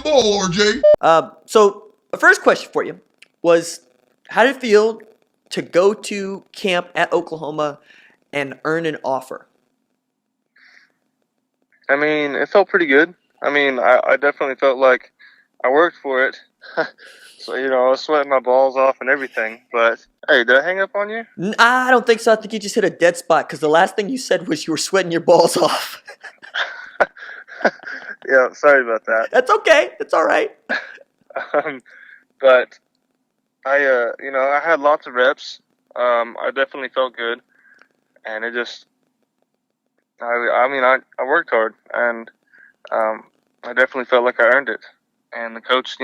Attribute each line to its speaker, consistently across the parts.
Speaker 1: ball, RJ.
Speaker 2: So the first question for you was, how did it feel to go to camp at Oklahoma and earn an offer?
Speaker 3: I mean, it felt pretty good. I mean, I definitely felt like I worked for it. So, I was sweating my balls off and everything. But, hey, did I hang up on you?
Speaker 2: I don't think so. I think you just hit a dead spot because the last thing you said was you were sweating your balls off.
Speaker 3: Yeah, sorry about that.
Speaker 2: That's okay. That's all right.
Speaker 3: But I had lots of reps. I definitely felt good. And it just, I worked hard. And I definitely felt like I earned it. And the coach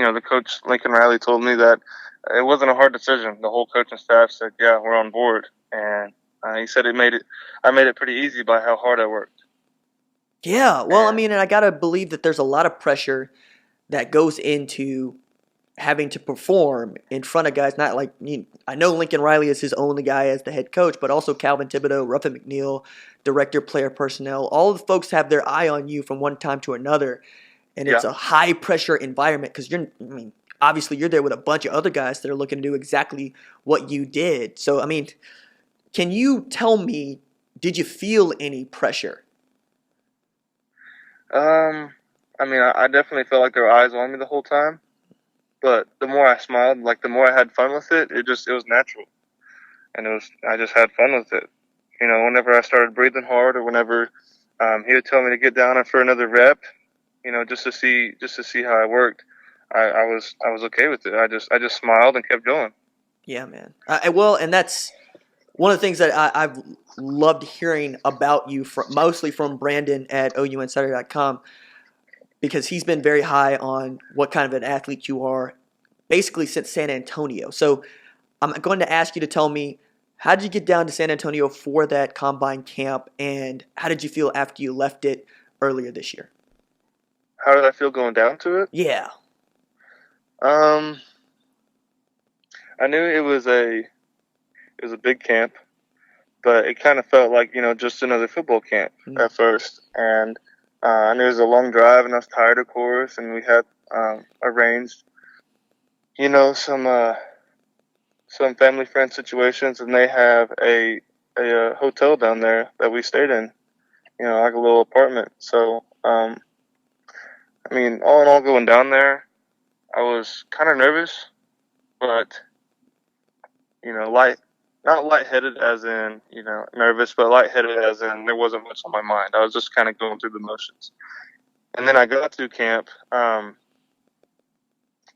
Speaker 3: Lincoln Riley told me that it wasn't a hard decision. The whole coaching staff said, "Yeah, we're on board." And he said I made it pretty easy by how hard I worked.
Speaker 2: Yeah, well, and I gotta believe that there's a lot of pressure that goes into having to perform in front of guys. Not like I know Lincoln Riley is his only guy as the head coach, but also Calvin Thibodeaux, Ruffin McNeil, director player personnel. All the folks have their eye on you from one time to another. And it's a high pressure environment because obviously you're there with a bunch of other guys that are looking to do exactly what you did. So, can you tell me, did you feel any pressure?
Speaker 3: I definitely felt like there were eyes on me the whole time. But the more I smiled, like the more I had fun with it, it was natural. And I just had fun with it. Whenever I started breathing hard or whenever he would tell me to get down for another rep, just to see how I worked, I was okay with it. I just smiled and kept going.
Speaker 2: Yeah, man. And that's one of the things that I've loved hearing about you, mostly from Brandon at OUinsider.com, because he's been very high on what kind of an athlete you are, basically since San Antonio. So I'm going to ask you to tell me, how did you get down to San Antonio for that combine camp, and how did you feel after you left it earlier this year?
Speaker 3: How did I feel going down to it?
Speaker 2: Yeah.
Speaker 3: I knew it was a big camp, but it kind of felt like just another football camp at first. And I knew it was a long drive, and I was tired, of course. And we had arranged, some family friend situations, and they have a hotel down there that we stayed in, like a little apartment. So, all in all, going down there, I was kind of nervous, but not lightheaded as in nervous, but lightheaded as in there wasn't much on my mind. I was just kind of going through the motions. And then I got to camp,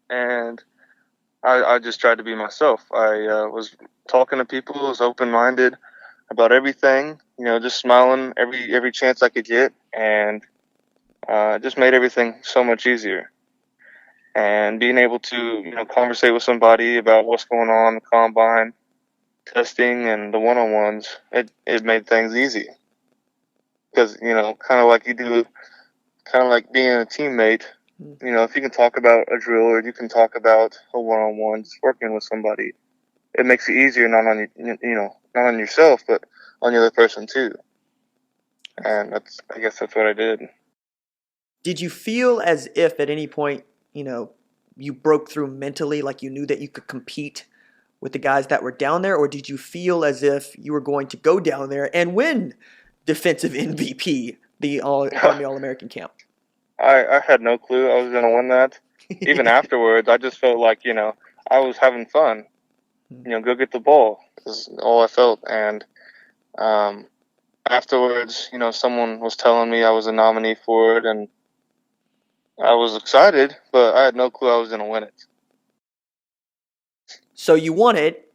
Speaker 3: and I just tried to be myself. I was talking to people, was open-minded about everything, just smiling every chance I could get, and just made everything so much easier. And being able to, conversate with somebody about what's going on in the combine, testing, and the one-on-ones, it made things easy. Because, kind of like you do, kind of like being a teammate, if you can talk about a drill or you can talk about a one-on-one, just working with somebody, it makes it easier not on yourself, but on the other person too. And I guess that's what I did.
Speaker 2: Did you feel as if at any point, you broke through mentally, like you knew that you could compete with the guys that were down there, or did you feel as if you were going to go down there and win defensive MVP, the Army All-American camp?
Speaker 3: I had no clue I was going to win that. Even afterwards, I just felt like, I was having fun. Go get the ball is all I felt. And afterwards, someone was telling me I was a nominee for it, and I was excited, but I had no clue I was going to win it.
Speaker 2: So you won it,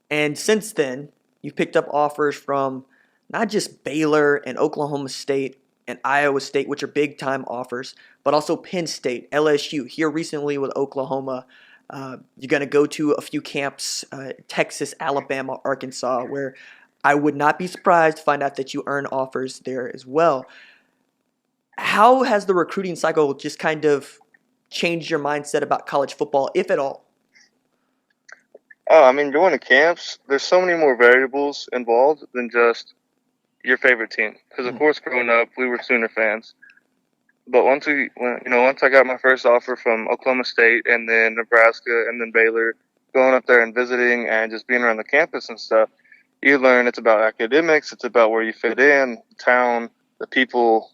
Speaker 2: and since then, you've picked up offers from not just Baylor and Oklahoma State and Iowa State, which are big-time offers, but also Penn State, LSU, here recently with Oklahoma. You're going to go to a few camps, Texas, Alabama, Arkansas, where I would not be surprised to find out that you earn offers there as well. How has the recruiting cycle just kind of changed your mindset about college football, if at all?
Speaker 3: Going to camps, there's so many more variables involved than just your favorite team. Because, of course, growing up, we were Sooner fans. But once I got my first offer from Oklahoma State and then Nebraska and then Baylor, going up there and visiting and just being around the campus and stuff, you learn it's about academics, it's about where you fit in, town, the people,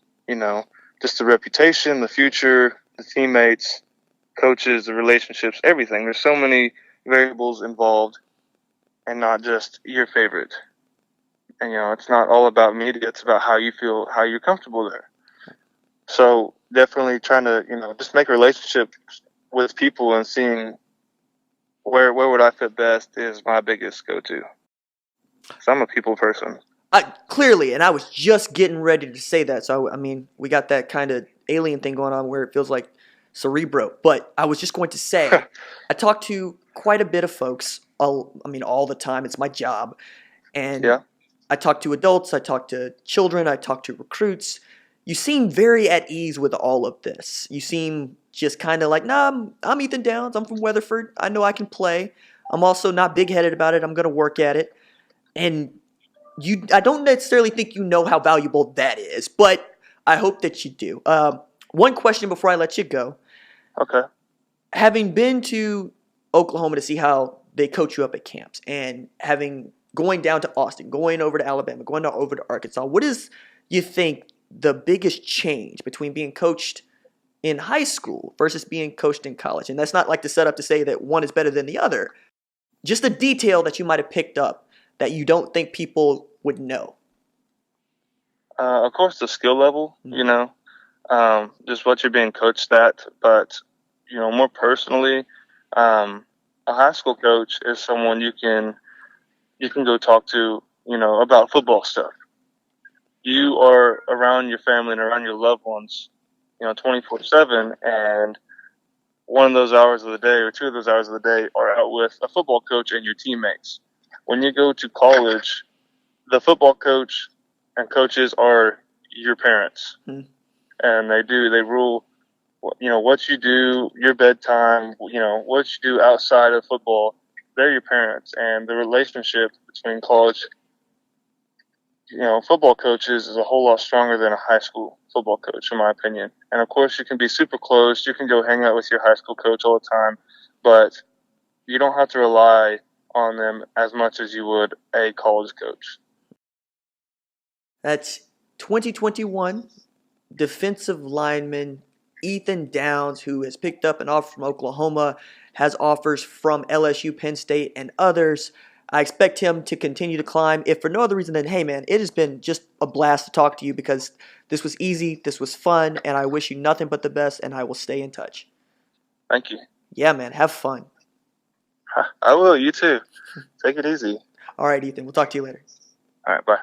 Speaker 3: just the reputation, the future, the teammates, coaches, the relationships, everything. There's so many variables involved and not just your favorite. And, it's not all about media. It's about how you feel, how you're comfortable there. So definitely trying to, just make a relationship with people and seeing where would I fit best is my biggest go-to. So I'm a people person.
Speaker 2: Clearly, and I was just getting ready to say that. So, we got that kind of alien thing going on where it feels like Cerebro. But I was just going to say, I talk to quite a bit of folks, all the time. It's my job. And
Speaker 3: yeah.
Speaker 2: I talk to adults, I talk to children, I talk to recruits. You seem very at ease with all of this. You seem just kind of like, nah, I'm Ethan Downs. I'm from Weatherford. I know I can play. I'm also not big-headed about it. I'm going to work at it. And I don't necessarily think you know how valuable that is, but I hope that you do. One question before I let you go.
Speaker 3: Okay.
Speaker 2: Having been to Oklahoma to see how they coach you up at camps and going down to Austin, going over to Alabama, going over to Arkansas, what is, you think, the biggest change between being coached in high school versus being coached in college? And that's not like to set up to say that one is better than the other. Just a detail that you might have picked up that you don't think people would know.
Speaker 3: Of course, the skill level, just what you're being coached at. But, more personally, a high school coach is someone you can go talk to, about football stuff. You are around your family and around your loved ones, 24/7, and one of those hours of the day or two of those hours of the day are out with a football coach and your teammates. When you go to college, the football coach and coaches are your parents, and they rule, what you do, your bedtime, what you do outside of football. They're your parents, and the relationship between college football coaches is a whole lot stronger than a high school football coach, in my opinion. And of course, you can be super close. You can go hang out with your high school coach all the time, but you don't have to rely on them as much as you would a college coach.
Speaker 2: That's 2021 defensive lineman Ethan Downs, who has picked up an offer from Oklahoma, has offers from LSU, Penn State, and others. I expect him to continue to climb, if for no other reason than, hey, man, it has been just a blast to talk to you because this was easy, this was fun, and I wish you nothing but the best, and I will stay in touch.
Speaker 3: Thank you.
Speaker 2: Yeah, man, have fun.
Speaker 3: I will. You too. Take it easy.
Speaker 2: All right, Ethan, we'll talk to you later.
Speaker 3: All right, bye.